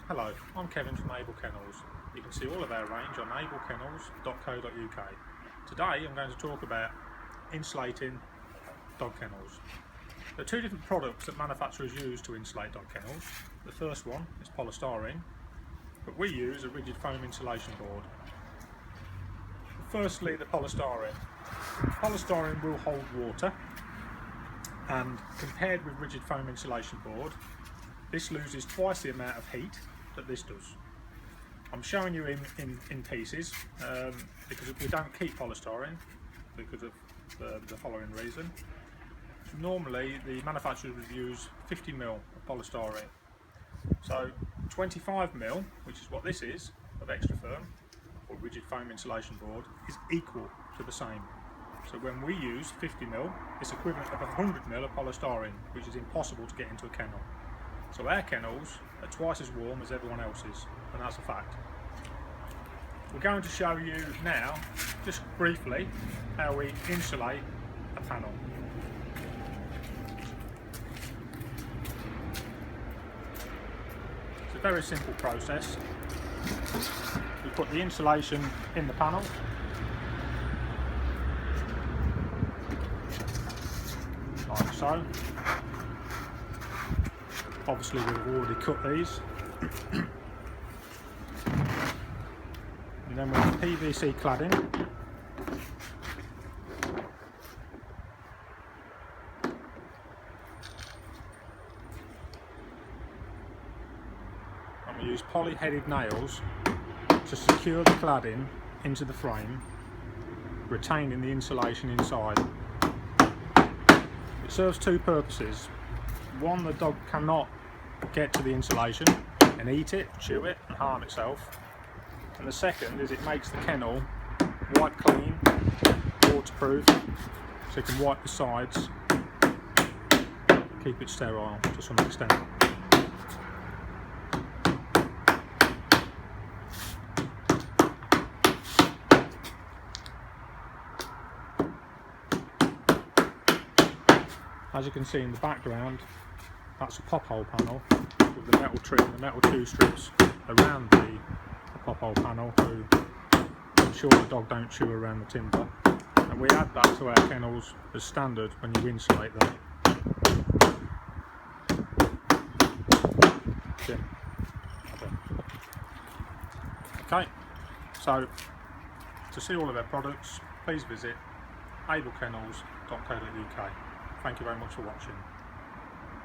Hello, I'm Kevin from Able Kennels. You can see all of our range on ablekennels.co.uk. Today I'm going to talk about insulating dog kennels. There are two different products that manufacturers use to insulate dog kennels. The first one is polystyrene, but we use a rigid foam insulation board. Firstly, the polystyrene. Polystyrene will hold water, and compared with rigid foam insulation board, this loses twice the amount of heat that this does. I'm showing you in pieces because we don't keep polystyrene because of the following reason. Normally the manufacturers would use 50ml of polystyrene. So 25ml, which is what this is, of extra firm or rigid foam insulation board, is equal to the same. So when we use 50ml, it's equivalent of 100ml of polystyrene, which is impossible to get into a kennel. So our kennels are twice as warm as everyone else's, and that's a fact. We're going to show you now, just briefly, how we insulate a panel. It's a very simple process. We put the insulation in the panel. Like so. Obviously we've already cut these. And then with the PVC cladding, and we use poly-headed nails to secure the cladding into the frame, retaining the insulation inside. It serves two purposes. One, the dog cannot get to the insulation and eat it, chew it and harm itself. And the second is it makes the kennel wipe clean, waterproof, so you can wipe the sides, keep it sterile to some extent. As you can see in the background, that's a pop hole panel with the metal trim, the metal two strips around the pop hole panel to ensure the dog don't chew around the timber. And we add that to our kennels as standard when you insulate them. Okay, so to see all of our products, please visit ablekennels.co.uk. Thank you very much for watching.